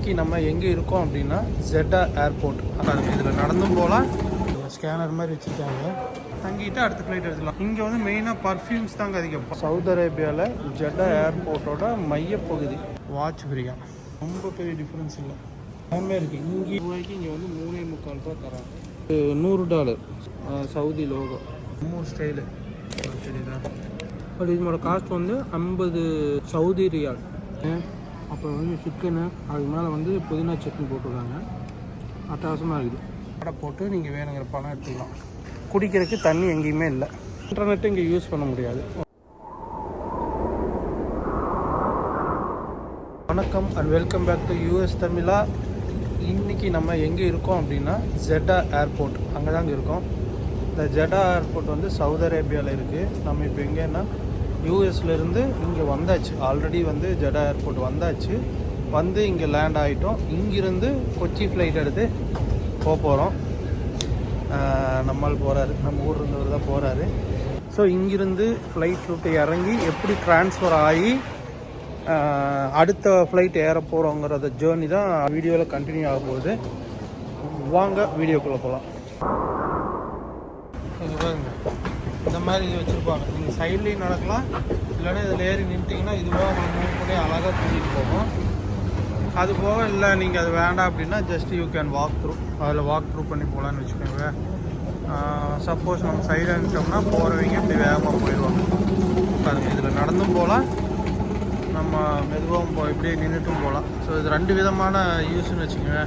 இன்றைக்கி நம்ம எங்கே இருக்கோம் அப்படின்னா ஜெட்டா ஏர்போர்ட். இதில் நடந்தும் போகலாம். ஸ்கேனர் மாதிரி வச்சுருக்காங்க. தங்கிட்டு அடுத்த ஃப்ளைட் எடுத்துக்கலாம். இங்கே வந்து மெயினாக பர்ஃப்யூம்ஸ் தாங்க அதிகம். சவுதி அரேபியாவில் ஜெட்டா ஏர்போர்ட்டோட மையப்பகுதி. வாட்ச் ஃப்ரீயா, ரொம்ப பெரிய டிஃப்ரென்ஸ் இல்லை. எல்லாமே இருக்குது. இங்கே ரூபாய்க்கு இங்கே வந்து 3.25 ரூபா தராங்க. $100 சவுதி லோகோ. 3 ஸ்டைலு தெரியுதா? பட் இதனோட காஸ்ட் வந்து 50 சவுதி ரியால். அப்புறம் வந்து சிக்கனு, அதுக்கு மேலே வந்து புதினா சட்னி போட்டுருக்காங்க. அட்டகாசமாக இருக்குது. கடை போட்டு நீங்கள் வேணுங்கிற பணம் எடுத்துக்கலாம். குடிக்கிறதுக்கு தண்ணி எங்கேயுமே இல்லை. இன்டர்நெட்டு இங்கே யூஸ் பண்ண முடியாது. வணக்கம் and welcome back to US Tamizha. இன்றைக்கி நம்ம எங்கே இருக்கோம் அப்படின்னா ஜெட்டா ஏர்போர்ட். அங்கே தாங்க இருக்கோம். இந்த ஜெட்டா ஏர்போர்ட் வந்து சவுதி அரேபியாவில் இருக்குது. நம்ம இப்போ எங்கேன்னா யூஎஸ்லேருந்து இங்கே வந்தாச்சு. ஆல்ரெடி வந்து ஜெட்டா ஏர்போர்ட் வந்தாச்சு. வந்து இங்கே லேண்ட் ஆகிட்டோம். இங்கிருந்து கொச்சி ஃப்ளைட் எடுத்து போக போகிறோம். நம்மால் போகிறாரு, நம்ம ஊர் இருந்தவர் தான் போகிறாரு. ஸோ இங்கிருந்து ஃப்ளைட் விட்டு இறங்கி எப்படி ட்ரான்ஸ்ஃபர் ஆகி அடுத்த ஃப்ளைட் ஏற போகிறோங்கிறத ஜேர்னி தான் வீடியோவில் கண்டினியூ ஆக போகுது. வாங்க வீடியோக்குள்ளே போகலாம். இந்த மாதிரி இது வச்சுருப்பாங்க. நீங்கள் சைட்லேயும் நடக்கலாம், இல்லைன்னா இதில் ஏறி நின்ட்டிங்கன்னா இதுவாக மூவ் பண்ணி அழகாக கூட்டிகிட்டு போகும். அது போக இல்லை நீங்கள் அது வேண்டாம் அப்படின்னா just you can walk through. அதில் வாக் த்ரூ பண்ணி போகலான்னு வச்சுக்கோங்க. சப்போஸ் நம்ம சைடில் இருந்துட்டோம்னா போகிறவங்க இப்படி வேகமாக போயிடுவாங்க. அது இதில் நடந்தும் போகலாம், நம்ம மெதுவாகவும் இப்படியே நின்றுட்டும் போகலாம். ஸோ இது 2 விதமான யூஸ்ன்னு வச்சுக்கோங்க.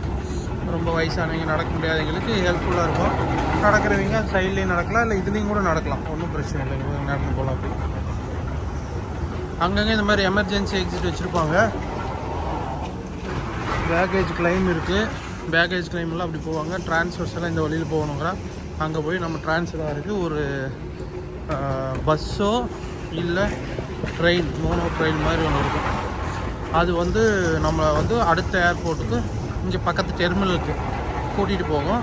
ரொம்ப வயசானவங்க, நடக்க முடியாதவங்களுக்கு ஹெல்ப்ஃபுல்லாக இருக்கும். நடக்கிறவங்க சைட்லேயும் நடக்கலாம், இல்லை இதுலேயும் கூட நடக்கலாம். ஒன்றும் பிரச்சனை இல்லை, நடந்து போகலாம். அப்படி அங்கங்கே இந்த மாதிரி எமர்ஜென்சி எக்ஸிட் வச்சுருப்பாங்க. பேக்கேஜ் கிளைம் இருக்குது. பேக்கேஜ் கிளைம்லாம் அப்படி போவாங்க. ட்ரான்ஸ்ஃபர்ஸ் எல்லாம் இந்த வழியில் போகணுங்கிற அங்கே போய் நம்ம ட்ரான்ஸ்ஃபர் ஆகிறதுக்கு ஒரு பஸ்ஸோ இல்லை ட்ரெயின், மோனோ ட்ரெயின் மாதிரி ஒன்று இருக்கும். அது வந்து நம்மளை வந்து அடுத்த ஏர்போர்ட்டுக்கு இங்கே பக்கத்து டெர்மினலுக்கு கூட்டிகிட்டு போகும்.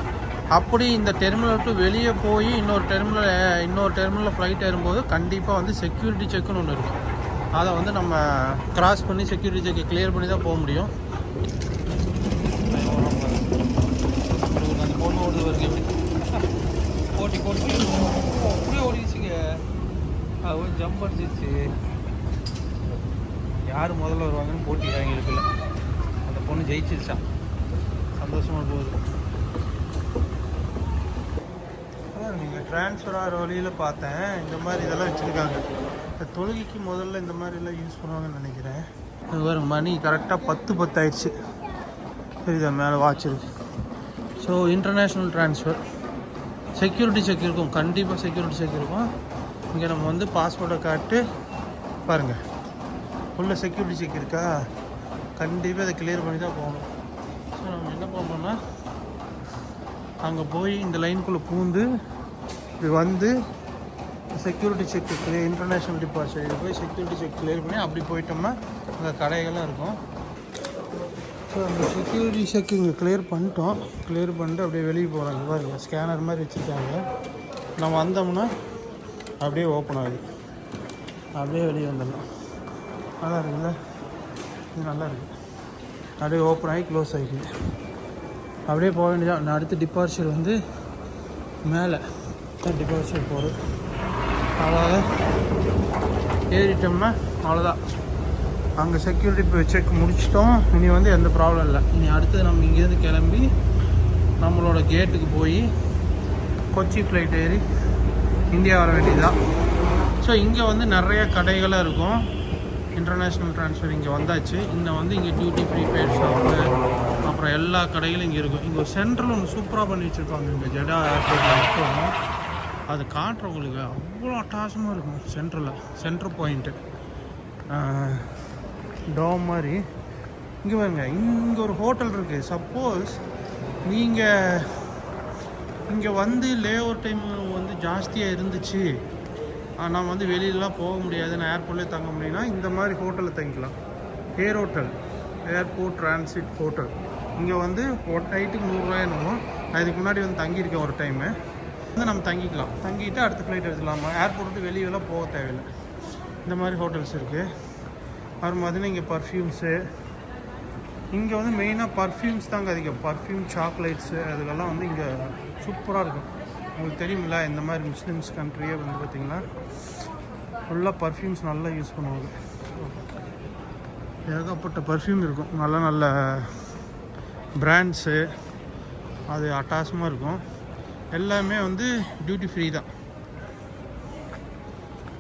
அப்படி இந்த டெர்மினலுக்கு வெளியே போய் இன்னொரு டெர்மினலில் ஃப்ளைட் ஏறும்போது கண்டிப்பாக வந்து செக்யூரிட்டி செக்குன்னு ஒன்று இருக்கும். அதை வந்து நம்ம கிராஸ் பண்ணி செக்யூரிட்டி செக்கை கிளியர் பண்ணி தான் போக முடியும். அந்த பொண்ணு ஓடுது வரைக்கும் போட்டி அப்படியே ஓடிச்சுங்க. அது ஜம்ப் அடிச்சிச்சு. யார் முதல்ல வருவாங்கன்னு போட்டி அவங்களுக்குள்ள. அந்த பொண்ணு ஜெயிச்சிருச்சா, சந்தோஷமாக போகுது. அதான் நீங்கள் ட்ரான்ஸ்ஃபர் ஆகிற வழியில் பார்த்தேன் இந்த மாதிரி இதெல்லாம் வச்சுருக்காங்க. இந்த தொழுகைக்கு முதல்ல இந்த மாதிரிலாம் யூஸ் பண்ணுவாங்கன்னு நினைக்கிறேன். அது வேறு மணி கரெக்டாக 10:10 ஆயிடுச்சு. சரிதா, மேலே வாட்ச் இருக்குது. So international transfer security check இருக்கும். கண்டிப்பாக செக்யூரிட்டி செக் இருக்கும். இங்கே நம்ம வந்து பாஸ்போர்ட்டை காட்டு பாருங்கள், உள்ள செக்யூரிட்டி செக் இருக்கா, கண்டிப்பாக அதை கிளியர் பண்ணி தான் போகணும். ஸோ நம்ம என்ன பண்ணோம்னா அங்கே போய் இந்த லைனுக்குள்ளே பூந்து இப்படி வந்து செக்யூரிட்டி செக் இன்டர்நேஷ்னல் டிபார்ச்சர் போய் செக்யூரிட்டி செக் கிளியர் பண்ணி அப்படி போயிட்டோம்னா அங்கே கடைகள்லாம் இருக்கும். ஸோ அந்த செக்யூரிட்டி செக் இங்கே கிளியர் பண்ணிட்டோம். கிளியர் பண்ணிட்டு அப்படியே வெளியே போகிறாங்க. பாருங்க, ஸ்கேனர் மாதிரி வச்சுருக்காங்க. நம்ம வந்தோம்னா அப்படியே ஓப்பன் ஆகுது. அப்படியே வெளியே வந்துடலாம். நல்லா இருக்குல்ல, இது நல்லா இருக்குது. அப்படியே ஓப்பன் ஆகி க்ளோஸ் ஆகிக்குது. அப்படியே போக வேண்டியதான். அடுத்த டிபார்ச்சர் வந்து மேலே டிபார்ச்சர் போகிறது. அதாவது ஏறிட்டோம்னா அவ்வளோதான். அங்கே செக்யூரிட்டி செக் முடிச்சிட்டோம். இனி வந்து எந்த ப்ராப்ளம் இல்லை. இனி அடுத்தது நம்ம இங்கேருந்து கிளம்பி நம்மளோட கேட்டுக்கு போய் கொச்சி ஃப்ளைட் ஏறி இந்தியா வர வேண்டியதுதான். ஸோ இங்கே வந்து நிறைய கடைகளாக இருக்கும். இன்டர்நேஷ்னல் ட்ரான்ஸ்ஃபர் இங்கே வந்தாச்சு. இன்னும் வந்து இங்கே டியூட்டி ஃப்ரீ பேட் ஷாப்பு, அப்புறம் எல்லா கடைகளும் இங்கே இருக்கும். இங்கே ஒரு சென்ட்ரல் ஒன்று சூப்பராக பண்ணி வச்சுருப்பாங்க. இங்கே ஜெட்டா ஏர்போர்ட்டில் இருக்கும். அது காட்டுறவங்களுக்கு அவ்வளோ அட்டகாசமாக இருக்கும். சென்ட்ரல் பாயிண்ட்டு டோம் மாதிரி. இங்கே பாருங்க, இங்கே ஒரு ஹோட்டல் இருக்குது. சப்போஸ் நீங்கள் இங்கே வந்து லே ஓவர் டைம் வந்து ஜாஸ்தியாக இருந்துச்சு, நம்ம வந்து வெளியிலலாம் போக முடியாது, நான் ஏர்போர்ட்லேயே தங்க முடியும்னா இந்த மாதிரி ஹோட்டலில் தங்கிக்கலாம். ஏர் ஹோட்டல், ஏர்போர்ட் டிரான்சிட் ஹோட்டல். இங்கே வந்து ஒரு நைட்டுக்கு 100 ரூபாய் என்னமோ. நான் இதுக்கு முன்னாடி வந்து தங்கியிருக்கேன் ஒரு டைமு. வந்து நம்ம தங்கிக்கலாம். தங்கிட்டு அடுத்த ஃப்ளைட் எடுத்துக்கலாமா. ஏர்போர்ட் விட்டு வெளியெல்லாம் போக தேவையில்லை. இந்த மாதிரி ஹோட்டல்ஸ் இருக்குது. அப்புறம் பார்த்தீங்கன்னா இங்கே பர்ஃப்யூம்ஸு, இங்கே வந்து மெயினாக பர்ஃப்யூம்ஸ் தாங்க அதிகம். பர்ஃப்யூம், சாக்லேட்ஸு அதுக்கெல்லாம் வந்து இங்கே சூப்பராக இருக்கும். உங்களுக்கு தெரியுமில்ல, இந்த மாதிரி முஸ்லீம்ஸ் கண்ட்ரியே வந்து பார்த்திங்கன்னா ஃபுல்லாக பர்ஃப்யூம்ஸ் நல்லா யூஸ் பண்ணுவாங்க. ஏகப்பட்ட பர்ஃப்யூம் இருக்கும், நல்ல நல்ல பிராண்ட்ஸு, அது அட்டாசமாக இருக்கும். எல்லாமே வந்து டியூட்டி ஃப்ரீ தான்.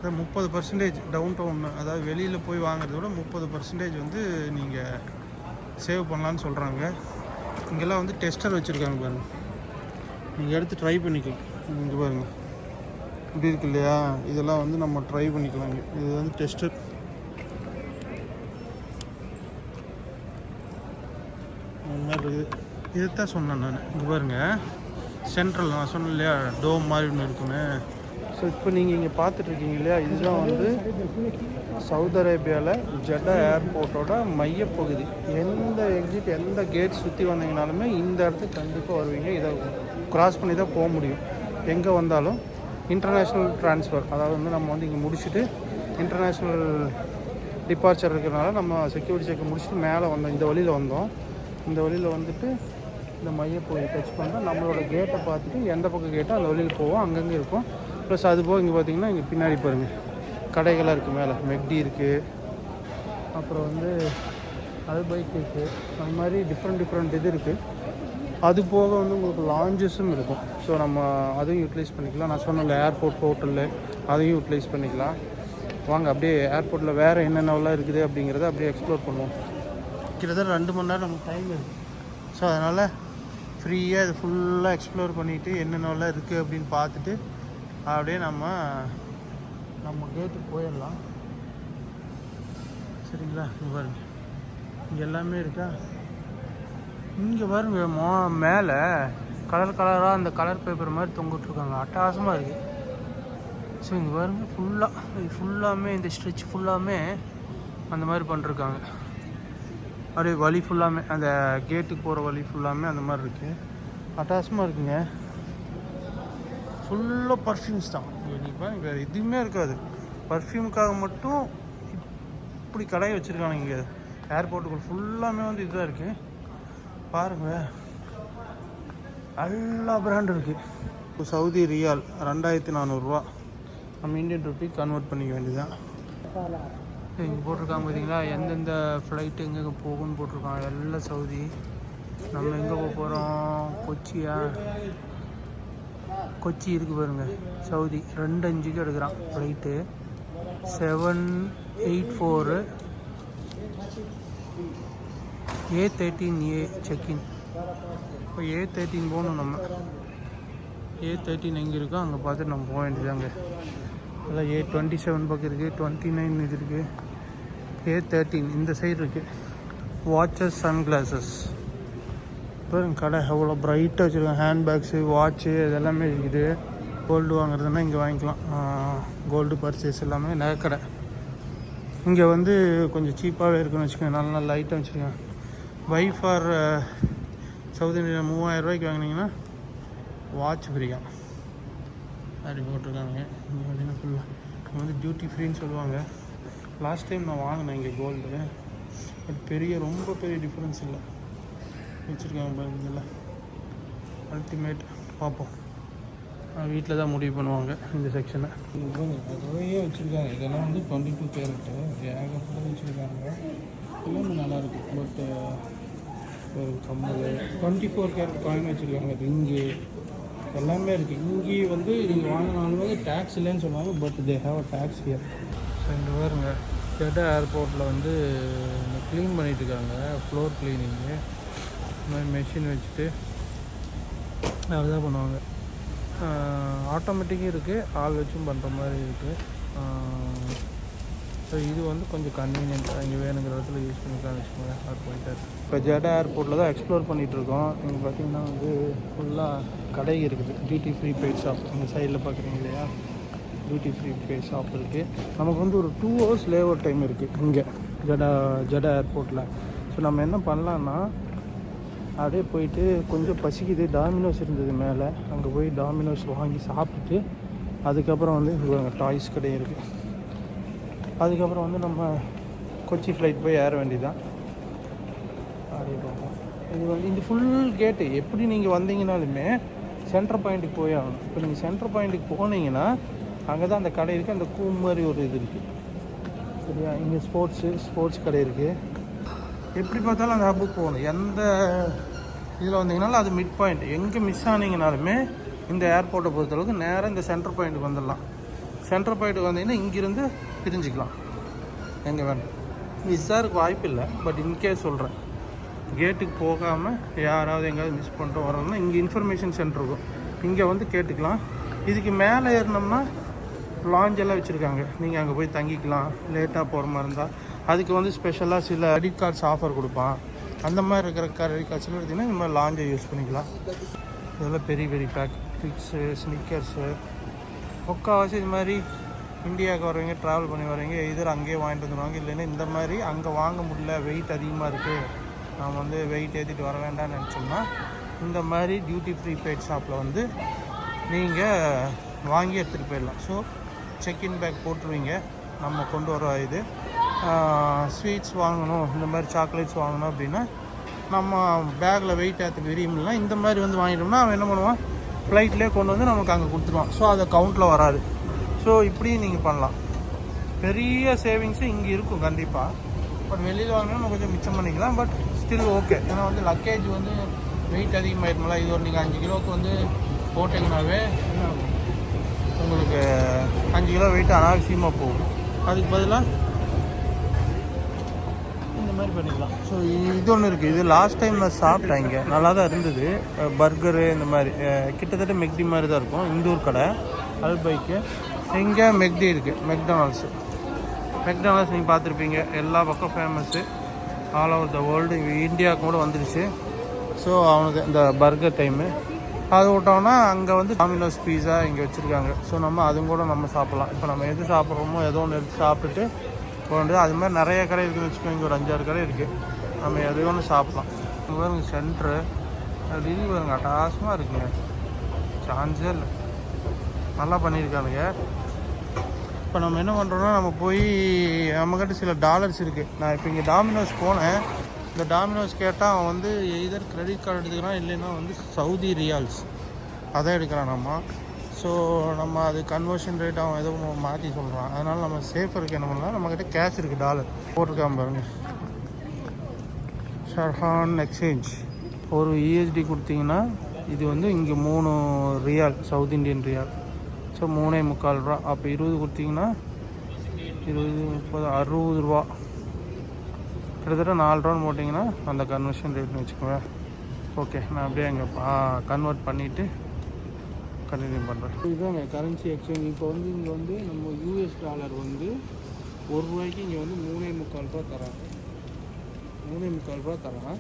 30% டவுன் டவுன், அதாவது வெளியில் போய் வாங்குறத விட 30% வந்து நீங்கள் சேவ் பண்ணலான்னு சொல்கிறாங்க. இங்கெல்லாம் வந்து டெஸ்டர் வச்சுருக்காங்க பாருங்கள், நீங்கள் எடுத்து ட்ரை பண்ணிக்கலாம். இங்கே பாருங்கள் இப்படி இருக்கு இல்லையா, இதெல்லாம் வந்து நம்ம ட்ரை பண்ணிக்கலாம். இது வந்து டெஸ்டர். அந்த மாதிரி இருக்குது. இதுதான் சொன்னேன் நான். இங்கே பாருங்கள் சென்ட்ரல், நான் சொன்னேன் இல்லையா டோம் மாதிரி ஒன்று இருக்குன்னு. ஸோ இப்போ நீங்கள் இங்கே பார்த்துட்ருக்கீங்க இல்லையா, இதுதான் வந்து சவுதி அரேபியாவில் ஜெட்டா ஏர்போர்ட்டோட மையப்பகுதி. எந்த எக்ஸிட், எந்த கேட் சுற்றி வந்தீங்கனாலுமே இந்த இடத்துக்கு கண்டிப்பாக வருவீங்க. இதை க்ராஸ் பண்ணி தான் போக முடியும். எங்கே வந்தாலும் இன்டர்நேஷ்னல் ட்ரான்ஸ்ஃபர், அதாவது வந்து நம்ம வந்து இங்கே முடிச்சுட்டு இன்டர்நேஷ்னல் டிபார்ச்சர் இருக்கிறனால நம்ம செக்யூரிட்டி செக் முடிச்சுட்டு மேலே வந்தோம். இந்த வழியில் வந்தோம். இந்த வழியில் வந்துட்டு இந்த மையப்பகுதி டச் பண்ணால் நம்மளோட கேட்டை பார்த்துட்டு எந்த பக்கம் கேட்டோ அந்த வழியில் போவோம். அங்கங்கே இருக்கும். ப்ளஸ் அது போக இங்கே பார்த்திங்கன்னா இங்கே பின்னாடி பாருங்கள் கடைகளாக இருக்குது. மேலே மெக்டி இருக்குது, அப்புறம் வந்து அது பைக் இருக்குது. அந்த மாதிரி டிஃப்ரெண்ட் இது இருக்குது. அது போக வந்து உங்களுக்கு லாஞ்சஸும் இருக்கும். ஸோ நம்ம அதையும் யூட்டிலைஸ் பண்ணிக்கலாம். நான் சொன்னல ஏர்போர்ட் ஹோட்டலில் அதையும் யூட்டிலைஸ் பண்ணிக்கலாம். வாங்க அப்படியே ஏர்போர்ட்டில் வேறு என்னென்னலாம் இருக்குது அப்படிங்கிறத அப்படியே எக்ஸ்ப்ளோர் பண்ணுவோம். கிட்டத்தட்ட 2 மணி நேரம் நமக்கு டைம் இருக்குது. ஸோ அதனால் ஃப்ரீயாக இது ஃபுல்லாக எக்ஸ்ப்ளோர் பண்ணிவிட்டு என்னென்னலாம் இருக்குது அப்படின்னு பார்த்துட்டு அப்படியே நம்ம கேட்டுக்கு போயிடலாம். சரிங்களா? இங்கே பாருங்க, இங்கே எல்லாமே இருக்கா. இங்கே பாருங்க மேலே கலர் கலராக அந்த கலர் பேப்பர் மாதிரி தொங்கிட்டுருக்காங்க, அட்டகாசமாக இருக்குது. ஸோ இங்கே பாருங்க ஃபுல்லாமே இந்த ஸ்ட்ரெச் ஃபுல்லாமே அந்த மாதிரி பண்ணிருக்காங்க. அப்படியே வழி ஃபுல்லாமே அந்த கேட்டுக்கு போகிற வழி ஃபுல்லாமே அந்த மாதிரி இருக்குது, அட்டகாசமாக இருக்குங்க. ஃபுல்லாக பர்ஃப்யூம்ஸ் தான். இப்போ வேறு எதுவுமே இருக்காது, பர்ஃப்யூமுக்காக மட்டும் இப்படி கடையை வச்சுருக்காங்க. இங்கே ஏர்போர்ட்டுக்குள்ள ஃபுல்லாமே வந்து இதுதான் இருக்குது. பாருங்கள் எல்லா பிராண்டும் இருக்குது. சவுதி ரியால் 2400 ரூபா, நம்ம இந்தியன் ருப்பி கன்வெர்ட் பண்ணிக்க வேண்டியதான். இங்கே போட்டிருக்காங்க பார்த்தீங்களா, எந்தெந்த ஃப்ளைட்டு எங்கெங்கே போகும்னு போட்டிருக்காங்க. எல்லாம் சவுதி. நம்ம எங்கே போக போகிறோம்? கொச்சி இருக்குது பாருங்கள். சவுதி 2:05 எடுக்கிறான் ஃப்ளைட்டு. 784 A13A check in. இப்போ A13 போகணும். நம்ம A13 எங்கே இருக்கோ அங்கே பார்த்துட்டு நம்ம போக வேண்டியதாங்க. அதான் A27 பக்கம் இருக்குது, 29 இது இருக்குது, A13 இந்த சைடு இருக்குது. வாட்சஸ், சன்கிளாஸஸ் பாருங்க, கடை எவ்வளோ ப்ரைட்டாக வச்சுருக்காங்க. ஹேண்ட்பேக்ஸு, வாட்ச்சு இதெல்லாமே இருக்குது. கோல்டு வாங்குறதுன்னா இங்கே வாங்கிக்கலாம். கோல்டு பர்ச்சேஸ் எல்லாமே நகைக்கடை. இங்கே வந்து கொஞ்சம் சீப்பாகவே இருக்குன்னு வச்சுக்கோங்க. நல்ல நல்ல ஐட்டம் வச்சுருக்காங்க. பை ஃபார் சவுதி இந்தியா 3000 ரூபாய்க்கு வாங்கினீங்கன்னா வாட்ச் ஃப்ரீயா அப்படி போட்டிருக்காங்க. இங்கே பார்த்தீங்கன்னா ஃபுல்லாக இங்கே வந்து டியூட்டி ஃப்ரீன்னு சொல்லுவாங்க. லாஸ்ட் டைம் நான் வாங்கினேன் இங்கே கோல்டு, பட் ரொம்ப பெரிய டிஃப்ரென்ஸ் இல்லை வச்சுருக்காங்க பாருங்க. இல்லை அல்டிமேட். பார்ப்போம், வீட்டில் தான் முடிவு பண்ணுவாங்க இந்த செக்ஷனை. நிறைய வச்சுருக்காங்க. இதெல்லாம் வந்து 22 கேரட்டு ஏகப்பட்ட வச்சுருக்காங்க. எல்லாமே நல்லாயிருக்கு. பட் ஒரு கம்மல் 24 கேரட் காயின் வச்சுருக்காங்க. ரிங்கு எல்லாமே இருக்குது. இங்கே வந்து நீங்கள் வாங்கினாலுமே டேக்ஸ் இல்லைன்னு சொன்னாங்க, but they have a tax here. So இந்த பாருங்க ஜெட்டா ஏர்போர்ட்டில் வந்து க்ளீன் பண்ணிகிட்ருக்காங்க, ஃப்ளோர் க்ளீனிங்கு. இந்த மாதிரி மெஷின் வச்சுட்டு அதுதான் பண்ணுவாங்க. ஆட்டோமேட்டிக்கும் இருக்குது, ஆள் வச்சும் பண்ணுற மாதிரி இருக்குது. ஸோ இது வந்து கொஞ்சம் கன்வீனியன்ட்டாக இங்கே வேணுங்கிற இடத்துல யூஸ் பண்ணிக்கலாம் வச்சுக்கோங்க. அது போயிட்டார். இப்போ ஜெட்டா ஏர்போர்ட்டில் தான் எக்ஸ்ப்ளோர் பண்ணிகிட்ருக்கோம். இங்கே பார்த்திங்கன்னா வந்து ஃபுல்லாக கடை இருக்குது. டியூட்டி ஃப்ரீ பெய்ட் ஷாப் இந்த சைடில் பார்க்குறீங்க இல்லையா, டியூட்டி ஃப்ரீ பெய்ட் ஷாப் இருக்குது. நமக்கு வந்து ஒரு 2 hours லேவர் டைம் இருக்குது இங்கே ஜெட்டா ஏர்போர்ட்டில். ஸோ நம்ம என்ன பண்ணலான்னா அப்படியே போயிட்டு கொஞ்சம் பசிக்குது, டாமினோஸ் இருந்தது மேலே, அங்கே போய் டாமினோஸ் வாங்கி சாப்பிட்டுட்டு அதுக்கப்புறம் வந்து டாய்ஸ் கடை இருக்குது. அதுக்கப்புறம் வந்து நம்ம கொச்சி ஃப்ளைட் போய் ஏற வேண்டியதான். அது இது வந்து இந்த ஃபுல் கேட்டு எப்படி நீங்கள் வந்தீங்கனாலுமே சென்டர் பாயிண்ட்டுக்கு போய் ஆகணும். இப்போ நீங்கள் சென்டர் பாயிண்ட்டுக்கு போனீங்கன்னா அங்கே தான் அந்த கடை இருக்குது, அந்த கூம் மாதிரி ஒரு இது இருக்குது சரியா. இங்கே ஸ்போர்ட்ஸ் கடை இருக்குது. எப்படி பார்த்தாலும் அந்த ஹப்புக்கு போகணும். எந்த இதில் வந்தீங்கனாலும் அது மிட் பாயிண்ட். எங்கே மிஸ் ஆனீங்கனாலுமே இந்த ஏர்போர்ட்டை பொறுத்தளவுக்கு நேராக இந்த சென்டர் பாயிண்ட்டுக்கு வந்துடலாம். சென்டர் பாயிண்ட்டுக்கு வந்தீங்கன்னா இங்கேருந்து பிரிஞ்சிக்கலாம் எங்கே வேணும். மிஸ் ஆகிறதுக்கு வாய்ப்பு இல்லை, பட் இன்கேஸ் சொல்கிறேன், கேட்டுக்கு போகாமல் யாராவது எங்கேயாவது மிஸ் பண்ணிட்டு வரோம்னா இங்கே இன்ஃபர்மேஷன் சென்டர் இருக்கும், இங்கே வந்து கேட்டுக்கலாம். இதுக்கு மேலே ஏறினோம்னா லாஞ்ச் எல்லாம் வச்சுருக்காங்க, நீங்கள் அங்கே போய் தங்கிக்கலாம். லேட்டாக போகிற மாதிரி இருந்தால் அதுக்கு வந்து ஸ்பெஷலாக சில கிரெடிட் கார்ட்ஸ் ஆஃபர் கொடுப்பான். அந்த மாதிரி இருக்கிற கிரெடிட் கார்ட்ஸ்லாம் எடுத்திங்கன்னா இந்த மாதிரி லாஞ்சை யூஸ் பண்ணிக்கலாம். இதெல்லாம் பெரிய பெரிய பேக்ஸு, ஸ்னிக்கர்ஸு, முக்கால்வாசி இது மாதிரி இந்தியாவுக்கு வரவங்க ட்ராவல் பண்ணி வரவங்க இதர் அங்கேயே வாங்கிட்டு வந்துடுவாங்க. இல்லைன்னா இந்த மாதிரி அங்கே வாங்க முடியல, வெயிட் அதிகமாக இருக்குது, நாம் வந்து வெயிட் ஏற்றிட்டு வர வேண்டாம்னு நினச்சோம்னா இந்த மாதிரி டியூட்டி ஃப்ரீ பெய்ட் ஷாப்பில் வந்து நீங்கள் வாங்கி எடுத்துகிட்டு போயிடலாம். ஸோ செக்இன் பேக் போட்டுருவீங்க. நம்ம கொண்டு வர இது ஸ்வீட்ஸ் வாங்கணும், இந்த மாதிரி சாக்லேட்ஸ் வாங்கணும் அப்படின்னா நம்ம பேக்கில் வெயிட் ஏற்ற விரியும்னா இந்த மாதிரி வந்து வாங்கிட்டோம்னா அவன் என்ன பண்ணுவான், ஃப்ளைட்லேயே கொண்டு வந்து நமக்கு அங்கே கொடுத்துருவான். ஸோ அதை கவுண்டில் வராது. ஸோ இப்படியும் நீங்கள் பண்ணலாம். பெரிய சேவிங்ஸு இங்கே இருக்கும் கண்டிப்பாக. பட் வெளியில் வாங்கினா கொஞ்சம் மிச்சம் பண்ணிக்கலாம். But still okay. ஏன்னா வந்து லக்கேஜ் வந்து வெயிட் அதிகமாகிடுமில்ல. இது ஒரு நீங்கள் 5 கிலோவுக்கு வந்து போட்டிங்கனாவே உங்களுக்கு 5 கிலோ வெயிட் அனாவசியமாக போகும். அதுக்கு பதிலாக இந்த மாதிரி பண்ணிக்கலாம். ஸோ இது ஒன்று இருக்குது. இது லாஸ்ட் டைம் நான் சாப்பிட்டேன், இங்கே நல்லா தான் இருந்தது. பர்கரு இந்த மாதிரி கிட்டத்தட்ட மெக்டி மாதிரி தான் இருக்கும். இந்தூர் கடை அல்பைக்கு. இங்கே மெக்டி இருக்குது, மெக்டானல்ட்ஸு நீங்கள் பார்த்துருப்பீங்க. எல்லா பக்கம் famous, all over the world. இந்தியாவுக்கு கூட வந்துடுச்சு. ஸோ அவனுக்கு இந்த பர்கர் டைமு அது விட்டோம்னா அங்கே வந்து டாமினோஸ் பீஸா இங்கே வச்சுருக்காங்க. ஸோ நம்ம அதுவும் கூட நம்ம சாப்பிட்லாம். இப்போ நம்ம எது சாப்பிட்றோமோ ஏதோ ஒன்று எடுத்து சாப்பிட்டுட்டு போகிறது. அது மாதிரி நிறைய கடை இருக்குதுன்னு வச்சுக்கோங்க. இங்கே ஒரு 5-6 கடை இருக்குது. நம்ம எது ஒன்று சாப்பிட்லாம். இங்கே பாருங்க சென்ட்ரு டெல்லி பாருங்க, அட்டாசமாக இருக்குங்க, சான்ஸே இல்லை. நல்லா பண்ணியிருக்கானுங்க. இப்போ நம்ம என்ன பண்ணுறோன்னா, நம்ம போய் நம்மக்கிட்ட சில டாலர்ஸ் இருக்குது. நான் இப்போ இங்கே டாமினோஸ் போனேன். இந்த டாமினோஸ் கேட்டால் அவன் வந்து எதர் கிரெடிட் கார்டு எடுத்துக்கிறான், இல்லைன்னா வந்து சவுதி ரியால்ஸ் அதான் எடுக்கிறான் நம்ம. ஸோ நம்ம அது கன்வர்ஷன் ரேட் அவன் எதுவும் மாற்றி சொல்கிறான். அதனால் நம்ம சேஃப் இருக்குது. என்ன பண்ணலாம், நம்மக்கிட்ட கேஷ் இருக்குது, டாலர் போட்டிருக்கான் பாருங்க. ஷர்ஹான் எக்ஸ்சேஞ்ச் ஒரு USD கொடுத்தீங்கன்னா இது வந்து இங்கே 3 ரியால், சவுத் இண்டியன் ரியால். ஸோ 3.25 ரூபா. அப்போ 20 கொடுத்தீங்கன்னா 20, 30, 60 ரூபா. கிட்டத்தட்ட 4 ரூபான்னு போட்டிங்கன்னா அந்த கன்வர்ஷன் ரேட்னு வச்சுக்கோங்க. ஓகே, நான் அப்படியே அங்கே கன்வெர்ட் பண்ணிவிட்டு கண்டினியூ பண்ணுறேன். இதுதான் கரன்சி எக்ஸ்சேஞ்ச். இப்போ வந்து இங்கே வந்து நம்ம US டாலர் வந்து 1 ரூபாய்க்கு இங்கே வந்து 3.25 ரூபா தராங்க. 3.25 ரூபா தரான்.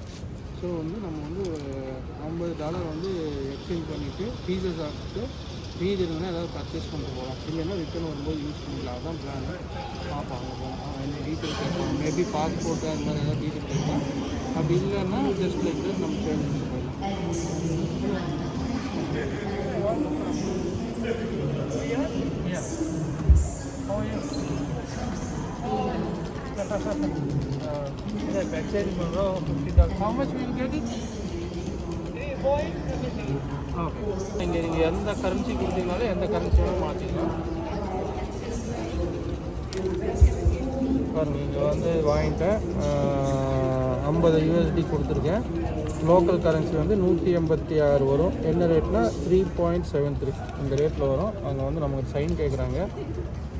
ஸோ வந்து நம்ம வந்து $50 வந்து எக்ஸ்சேஞ்ச் பண்ணிவிட்டு பீஸா சாப்பிட்டு மீதி இருந்தால் ஏதாவது பர்ச்சேஸ் பண்ணிட்டு போகலாம். இல்லைன்னா ரிட்டர்ன் வரும்போது யூஸ் பண்ணிக்கலாம். அதுதான் பிளான். பார்ப்பாங்க போகலாம். என்ன டீட்டெயில் கேட்பாங்க, மேபி பாஸ்போர்ட்டு அந்த மாதிரி ஏதாவது டீட்டெயில் கேட்பாங்க. அப்படி இல்லைன்னா ஜஸ்ட் லைக் தான் நம்ம சேஞ்ச் பண்ணிட்டு போயிடலாம். இப்போ எக்ஸ்சேஞ்ச் பண்ணுறோம் $50. How much will you get it? Okay. நீங்கள் எந்த கரன்சி கொடுத்தீங்கனாலும் எந்த கரன்சியோட மாற்றிக்கலாம். பாருங்கள், இங்கே வந்து வாங்கிட்டேன், 50 USD கொடுத்துருக்கேன். லோக்கல் கரன்சி வந்து 186 வரும். என்ன ரேட்னா 3.73 இந்த ரேட்டில் வரும். அங்கே வந்து நமக்கு சைன் கேட்குறாங்க.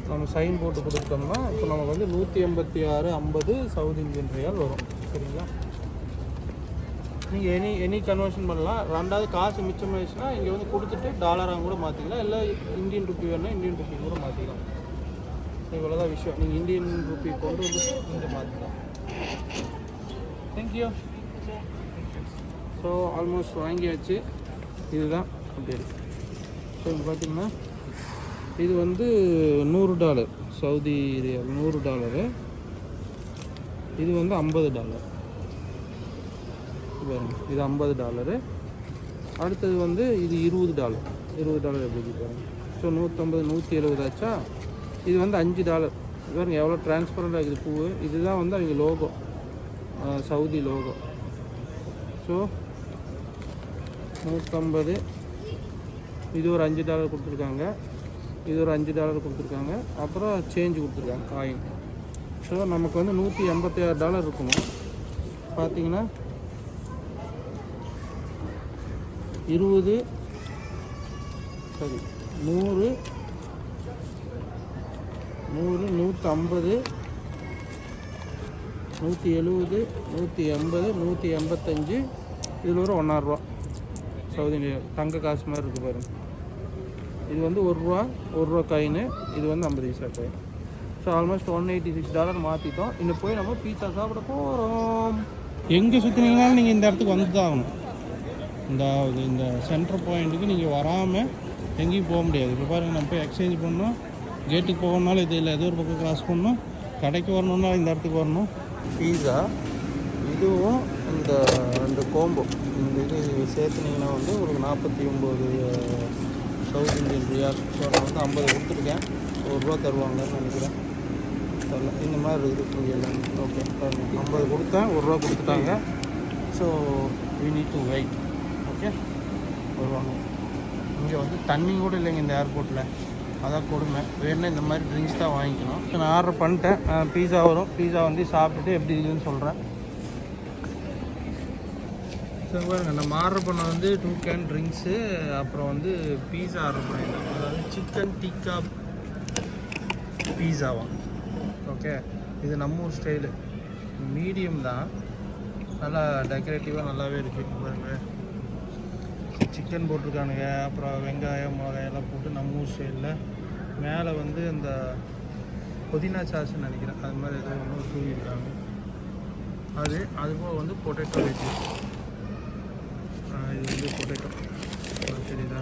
நம்ம சைன் போட்டு கொடுத்தோம்னா இப்போ நமக்கு வந்து 186.50 சவுத் இந்தியன் ரியால் வரும். சரிங்களா? நீங்கள் எனி கன்வர்ஷன் பண்ணலாம். ரெண்டாவது காசு மிச்சமாகிடுச்சுன்னா இங்கே வந்து கொடுத்துட்டு டாலராக கூட மாற்றிக்கலாம். இல்லை இந்தியன் ருப்பி வேணுன்னா இந்தியன் ருப்பி கூட மாற்றிக்கலாம். இவ்வளோதான் விஷயம். நீங்கள் இந்தியன் ருப்பி கொண்டு வந்து இங்கே மாற்றிக்கலாம். தேங்க்யூ. ஸோ ஆல்மோஸ்ட் வாங்கியாச்சு. இதுதான் அப்டேட். ஸோ இங்கே பார்த்தீங்கன்னா இது வந்து $100 சவுதி ரியால், $100. இது வந்து $50. இது $50. அடுத்தது வந்து இது $20. எப்படி பாருங்க. ஸோ 150, 170 ஆச்சா. இது வந்து $5. பாருங்க எவ்வளோ டிரான்ஸ்பரண்ட் ஆகுது பூ. இதுதான் வந்து அவங்க லோகோ, சவுதி லோகோ. ஸோ 150, இது ஒரு $5 கொடுத்துருக்காங்க, இது ஒரு $5 கொடுத்துருக்காங்க, அப்புறம் சேஞ்ச் கொடுத்துருக்காங்க காயின். ஸோ நமக்கு வந்து $186 இருக்கணும். பார்த்தீங்கன்னா 20 சரி 100 100 150 170 180 185, இதில் ஒரு $1 சவுதி இந்தியன் தங்க காசு மாதிரி இருக்குது பாருங்கள். இது வந்து $1 காயின், இது வந்து 50 பைசா காயின். So almost $186 மாற்றிட்டோம். இன்னும் போய் நம்ம பீஸா சாப்பிட போகிறோம். எங்கே சுற்றினீங்கனாலும் நீங்கள் இந்த இடத்துக்கு வந்து தான் ஆகணும். இந்த சென்டர் பாயிண்ட்டுக்கு நீங்கள் வராமல் எங்கேயும் போக முடியாது. இப்போ பாருங்கள், நம்ம போய் எக்ஸ்சேஞ்ச் பண்ணணும், கேட்டுக்கு போகணுன்னாலும் இது இல்லை, ஏதோ ஒரு பக்கம் கிராஸ் பண்ணணும், கடைக்கு வரணுன்னாலும் இந்த இடத்துக்கு வரணும். பீஸா இதுவும் இந்த கோம்போ இந்த இது சேர்த்துனீங்கன்னா வந்து உங்களுக்கு 49 சவுத் இந்தியன் ரியால். ஸோ நான் வந்து 50 கொடுத்துருக்கேன், $1 தருவாங்கன்னு நினைக்கிறேன். இந்த மாதிரி இருக்குது இங்கே எல்லாம். ஓகே, 50 கொடுத்தேன், $1 கொடுத்துட்டாங்க. So we need to wait. Okay, வருவாங்க. இங்கே வந்து தண்ணி கூட இல்லைங்க இந்த ஏர்போர்ட்டில், அதான் கொடுமை. வேணுன்னா இந்த மாதிரி ட்ரிங்க்ஸ் தான் வாங்கிக்கணும். நான் ஆர்டர் பண்ணிட்டேன், பீஸா வரும். பீஸா வந்து சாப்பிட்டுட்டு எப்படி இருக்குதுன்னு சொல்கிறேன். சரி பாருங்க, நம்ம ஆர்டர் பண்ண வந்து 2 கேன் ட்ரிங்க்ஸு, அப்புறம் வந்து பீஸா ஆர்டர் பண்ணியிருந்தேன். அதாவது சிக்கன் டிக்கா பீஸாவா. ஓகே, இது நம்ம ஊர் ஸ்டைலு, மீடியம் தான், நல்லா டெக்கரேட்டிவாக நல்லாவே இருக்குது. பாருங்க, சிக்கன் போட்டிருக்கானுங்க, அப்புறம் வெங்காயம் மிளகாயெல்லாம் போட்டு நம்ம ஊர் ஸ்டைலில். மேலே வந்து இந்த புதினா சாஸ்ன்னு நினைக்கிறேன், அது மாதிரி ஏதோ ஒன்று தூவிருக்காங்க. அதுபோக வந்து பொட்டேட்டோ வெஜ்ஜு. இது வந்து பொட்டேட்டோ சரிதா,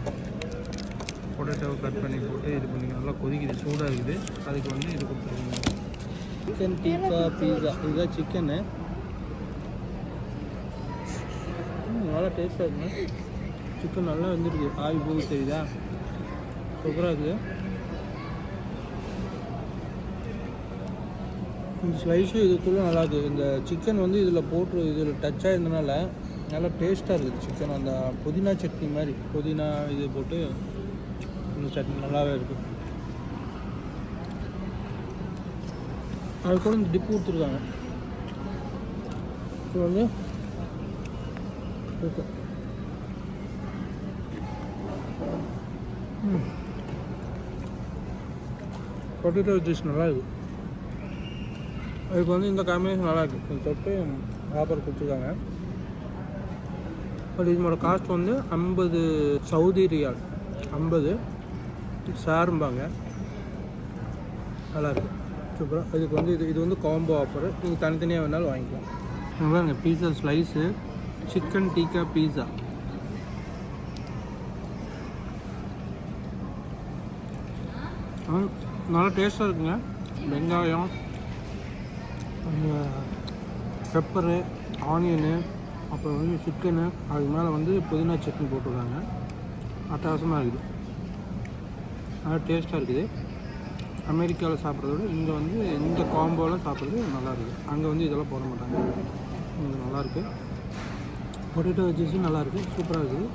பொட்டேட்டோவை கட் பண்ணி போட்டு இது பண்ணிங்க. நல்லா கொதிக்குது, சூடாக இருக்குது. அதுக்கு வந்து இது கொடுத்துருக்கீங்க சிக்கன் டிக்கா பீஸா. இதுதான் சிக்கனு, நல்லா டேஸ்ட்டாக இருக்குங்க. சிக்கன் நல்லா வந்துருக்கு, ஆவி போகுது தெரியுதா, சூப்பராக இருக்குது. இந்த ஸ்லைஸும் இதுக்குள்ளே நல்லா இருக்குது. இந்த சிக்கன் வந்து இதில் போட்டு இதில் டச் ஆகிருந்தனால நல்லா டேஸ்ட்டாக இருக்குது சிக்கன். அந்த புதினா சட்னி மாதிரி, புதினா இது போட்டு இந்த சட்னி நல்லாவே இருக்குது. அது கூட இந்த டிப்பு கொடுத்துருக்காங்க. இது வந்து பொட்டேட்டோ ஜூஸ் நல்லா இருக்குது. அதுக்கு வந்து இந்த காம்பினேஷன் நல்லா இருக்குது. இந்த தொட்டு ஆஃபர் கொடுத்துருக்காங்க. பட் இதனோட காஸ்ட் வந்து 50 சவுதி ரியால், 50 ஷேரும்பாங்க. நல்லாயிருக்கு, சூப்பராக. இதுக்கு வந்து இது வந்து காம்போ ஆஃபரு, நீங்கள் தனித்தனியாக வேணாலும் வாங்கிக்கலாம். பாருங்க, பீஸா ஸ்லைஸு சிக்கன் டிக்கா பீஸா. நல்லா டேஸ்ட்டாக இருக்குங்க. வெங்காயம், பெப்பரு, ஆனியனு, அப்புறம் வந்து சிக்கனு, அதுக்கு மேலே வந்து புதினா சட்னி போட்டிருக்காங்க. அட்டகாசமாக இருக்குது, நல்லா டேஸ்ட்டாக இருக்குது. அமெரிக்காவில் சாப்பிட்றத விட இங்கே வந்து இந்த காம்போவில் சாப்பிட்றது நல்லாயிருக்கு. அங்கே வந்து இதெல்லாம் போட மாட்டாங்க. இது நல்லாயிருக்கு. பொட்டேட்டோ வெஜ்ஜஸும் நல்லாயிருக்கு, சூப்பராக இருக்குது.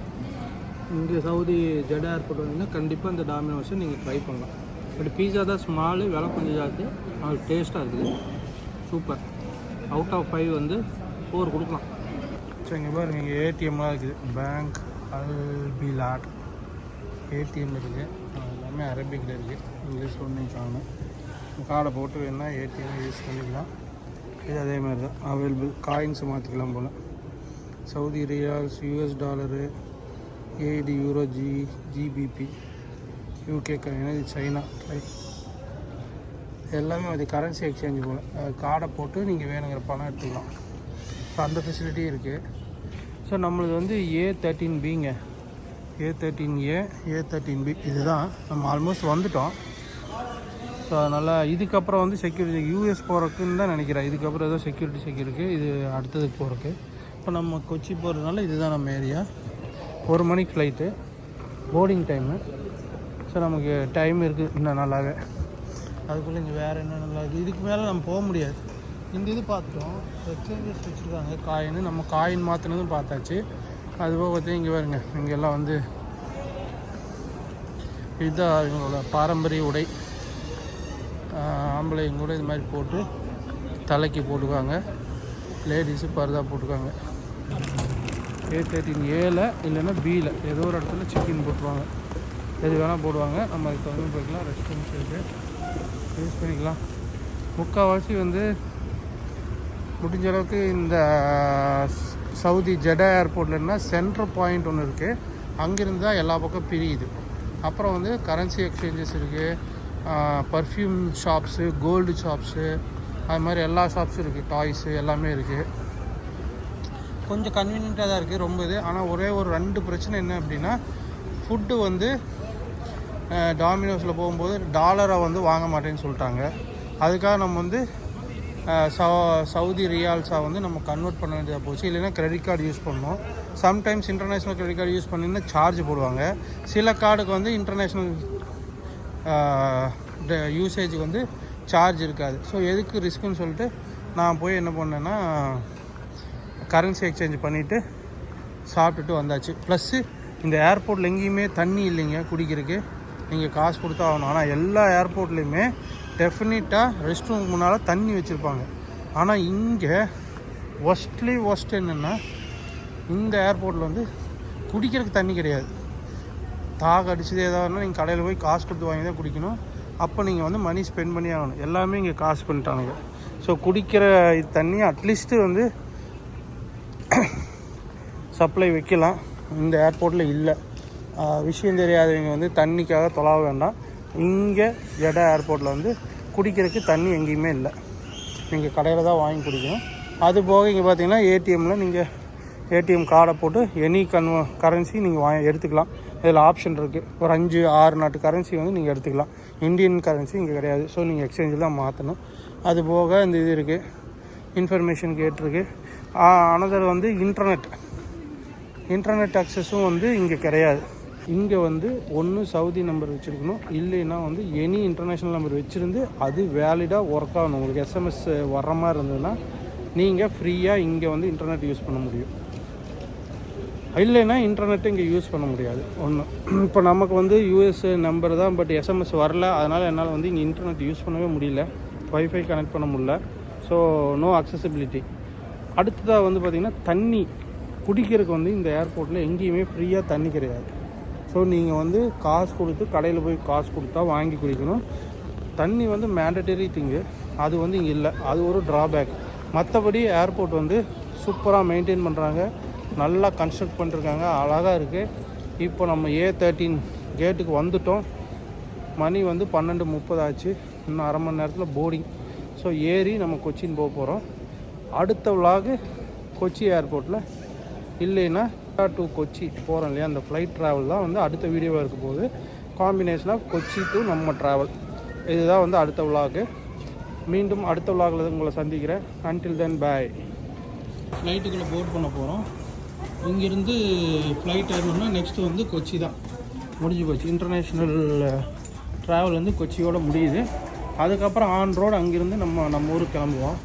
இங்கே சவுதி ஜெடா ஏர்போர்ட் வந்தீங்கன்னா கண்டிப்பாக இந்த டாமினோஸை நீங்கள் ட்ரை பண்ணலாம். பட் பீஸா தான் ஸ்மாலு, விலை கொஞ்சம் ஜாஸ்தி, அது டேஸ்ட்டாக இருக்குது, சூப்பர். அவுட் ஆஃப் 5 வந்து 4 கொடுக்கலாம். சரி, இங்கே பாருங்கள், இங்கே ஏடிஎம்லாம் இருக்குது. பேங்க் அல்பிலாட் ஏடிஎம் இருக்குது. எல்லாமே அரபிக்கில் இருக்குது, இங்கிலீஷ் ஒன்றும் காணும். கார்டை போட்டு வேணால் ஏடிஎம் யூஸ் பண்ணிக்கலாம். இது அதே மாதிரி தான் அவைலபிள். காயின்ஸை மாற்றிக்கலாம் போல். சவுதி ரியால்ஸ், யூஎஸ் டாலரு, ஏடி, யூரோ, ஜிபிபி, யூகே காயின், இது சைனா எல்லாமே அது கரன்சி எக்ஸ்சேஞ்ச் போல். கார்டை போட்டு நீங்கள் வேணுங்கிற பணம் எடுத்துக்கலாம். ஸோ அந்த ஃபெசிலிட்டியும் இருக்குது. ஸோ நம்மளுக்கு வந்து A13Bங்க, A13A, A13B இதுதான். நம்ம ஆல்மோஸ்ட் வந்துட்டோம். ஸோ அதனால் இதுக்கப்புறம் வந்து செக்யூரிட்டி யூஎஸ் போகிறக்குன்னு தான் நினைக்கிறேன். இதுக்கப்புறம் ஏதோ செக்யூரிட்டி இருக்குது, இது அடுத்ததுக்கு போகிறக்கு. இப்போ நம்ம கொச்சி போகிறதுனால இதுதான் நம்ம ஏரியா. 1 மணிக்கு ஃப்ளைட்டு, போர்டிங் டைமு. ஸோ நமக்கு டைம் இருக்குது இன்னும் நல்லாவே. அதுக்குள்ளே இங்கே வேறு என்ன நல்லா இருக்குது. இதுக்கு மேலே நம்ம போக முடியாது. இந்த இது பார்த்துட்டோம். எக்ஸ்சேஞ்சஸ் வச்சுருக்காங்க. காயின் நம்ம காயின் மாற்றினதும் பார்த்தாச்சு. அதுபோக பார்த்தீங்கன்னா இங்கே பாருங்க, இங்கெல்லாம் வந்து இதுதான் இவங்களோட பாரம்பரிய உடை. ஆம்பளைங்க கூட இது மாதிரி போட்டு தலைக்கு போட்டுக்காங்க. லேடிஸு பர்தா போட்டுக்காங்க. A13 ஏல இல்லைன்னா பியில் ஏதோ ஒரு இடத்துல செக்கின் போட்டுருவாங்க. எது வேணால் போடுவாங்க. நம்ம அதுக்கு தகுந்த போய்க்கலாம். ரெஸ்ட் ரூம்ஸ் இருக்குது, யூஸ் பண்ணிக்கலாம். முக்கால்வாசி வந்து முடிஞ்ச அளவுக்கு இந்த சவுதி ஜெடா ஏர்போர்ட்லன்னா சென்ட்ரல் பாயிண்ட் ஒன்று இருக்குது. அங்கேருந்து தான் எல்லா பக்கம் பிரியுது. அப்புறம் வந்து கரன்சி எக்ஸ்சேஞ்சஸ் இருக்குது, பர்ஃப்யூம் ஷாப்ஸு, கோல்டு ஷாப்ஸு, அது மாதிரி எல்லா ஷாப்ஸும் இருக்குது. டாய்ஸு எல்லாமே இருக்குது. கொஞ்சம் கன்வீனியண்ட்டாக தான் இருக்குது ரொம்ப இது. ஆனால் ஒரே ஒரு 2 பிரச்சனை என்ன அப்படின்னா, ஃபுட்டு வந்து டாமினோஸில் போகும்போது டாலரை வந்து வாங்க மாட்டேன்னு சொல்லிட்டாங்க. அதுக்காக நம்ம வந்து சவுதி ரியால்ஸாக வந்து நம்ம கன்வெர்ட் பண்ண வேண்டியதாக போச்சு. இல்லைன்னா கிரெடிட் கார்டு யூஸ் பண்ணோம். Sometimes international credit card use பண்ணிங்கன்னா சார்ஜ் போடுவாங்க. சில கார்டுக்கு வந்து இன்டர்நேஷ்னல் யூசேஜுக்கு வந்து சார்ஜ் இருக்காது. ஸோ எதுக்கு ரிஸ்க்குன்னு சொல்லிட்டு நான் போய் என்ன பண்ணேன்னா கரன்சி எக்ஸ்சேஞ்ச் பண்ணிவிட்டு சாப்பிட்டுட்டு வந்தாச்சு. ப்ளஸ்ஸு இந்த ஏர்போர்ட்டில் எங்கேயுமே தண்ணி இல்லைங்க குடிக்கிறதுக்கு. நீங்கள் காசு கொடுத்தா ஆகணும். ஆனால் எல்லா ஏர்போர்ட்லேயுமே டெஃபினட்டாக ரெஸ்ட் ரூமுக்கு முன்னால் தண்ணி வச்சுருப்பாங்க. ஆனால் இங்கே ஒஸ்ட் என்னென்னா, இந்த ஏர்போர்ட்டில் வந்து குடிக்கிறதுக்கு தண்ணி கிடையாது. தாக அடிச்சது ஏதாவதுனா நீங்கள் கடையில் போய் காசு கொடுத்து வாங்கி தான் குடிக்கணும். அப்போ நீங்கள் வந்து மணி ஸ்பெண்ட் பண்ணி ஆகணும். எல்லாமே இங்கே காசு பண்ணிட்டானுங்க. ஸோ குடிக்கிற தண்ணி அட்லீஸ்ட்டு வந்து சப்ளை வைக்கலாம். இந்த ஏர்போர்ட்டில் இல்லை. விஷயம் தெரியாதவங்க வந்து தண்ணிக்காக தொலாவ வேண்டாம். இங்கே ஜெடா ஏர்போர்ட்டில் வந்து குடிக்கிறதுக்கு தண்ணி எங்கேயுமே இல்லை. நீங்கள் கடையில் தான் வாங்கி குடிக்கணும். அது போக இங்கே பார்த்தீங்கன்னா ஏடிஎம்மில் நீங்கள் ஏடிஎம் கார்டை போட்டு எனி கரன்சி நீங்கள் எடுத்துக்கலாம். இதில் ஆப்ஷன் இருக்குது. ஒரு 5-6 நாட்டு கரன்சி வந்து நீங்கள் எடுத்துக்கலாம். இந்தியன் கரன்சி இங்கே கிடையாது. ஸோ நீங்கள் எக்ஸ்சேஞ்சில் தான் மாற்றணும். அது போக இந்த இது இருக்குது, இன்ஃபர்மேஷன் கேட்டிருக்கு. அனதர் வந்து இன்டர்நெட் அக்சஸும் வந்து இங்கே கிடையாது. இங்கே வந்து ஒன்று சவுதி நம்பர் வச்சுருக்கணும், இல்லைன்னா வந்து எனி இன்டர்நேஷ்னல் நம்பர் வச்சுருந்து அது வேலிடாக ஒர்க் ஆகணும். உங்களுக்கு எஸ்எம்எஸ் வர்ற மாதிரி இருந்ததுன்னா நீங்கள் ஃப்ரீயாக இங்கே வந்து இன்டர்நெட் யூஸ் பண்ண முடியும். இல்லைன்னா இன்டர்நெட்டு இங்கே யூஸ் பண்ண முடியாது. ஒன்று இப்போ நமக்கு வந்து யூஎஸ் நம்பர் தான், பட் எஸ்எம்எஸ் வரல. அதனால் என்னால் வந்து இங்கே இன்டர்நெட் யூஸ் பண்ணவே முடியல. வைஃபை கனெக்ட் பண்ண முடியல. So no accessibility. அடுத்ததாக வந்து பார்த்திங்கன்னா தண்ணி குடிக்கிறதுக்கு வந்து இந்த ஏர்போர்ட்டில் எங்கேயுமே ஃப்ரீயாக தண்ணி கிடையாது. ஸோ நீங்கள் வந்து காசு கொடுத்து கடையில் போய் காசு கொடுத்தா வாங்கி குடிக்கணும். தண்ணி வந்து மேண்டட்டரி திங்கு, அது வந்து இங்கே இல்லை. அது ஒரு ட்ராபேக். மற்றபடி ஏர்போர்ட் வந்து சூப்பராக மெயின்டைன் பண்ணுறாங்க, நல்லா கன்ஸ்ட்ரக்ட் பண்ணிருக்காங்க, அழகாக இருக்குது. இப்போ நம்ம A13 கேட்டுக்கு வந்துட்டோம். மணி வந்து 12:30 ஆச்சு. இன்னும் அரை மணி நேரத்தில் போர்டிங். ஸோ ஏறி நம்ம கொச்சின் போக போகிறோம். அடுத்த விலாகு கொச்சி ஏர்போர்ட்டில், இல்லைன்னா டு கொச்சி போகிறோம் இல்லையா, அந்த ஃப்ளைட் ட்ராவல் தான் வந்து அடுத்த வீடியோவாக இருக்க போகுது. காம்பினேஷன் ஆஃப் கொச்சி டு நம்ம ட்ராவல். இதுதான் வந்து அடுத்த விலாகு. மீண்டும் அடுத்த விலாகில் உங்களை சந்திக்கிறேன். அன்டில் தென் பாய். ஃப்ளைட்டுக்குள்ளே போர்ட் பண்ண போகிறோம். இங்கேருந்து ஃப்ளைட் ஏறணும்னா நெக்ஸ்ட்டு வந்து கொச்சி தான். முடிஞ்சு போச்சு. இன்டர்நேஷ்னல் ட்ராவல் வந்து கொச்சியோடு முடியுது. அதுக்கப்புறம் ஆன் ரோடு அங்கேருந்து நம்ம ஊருக்கு கிளம்புவோம்.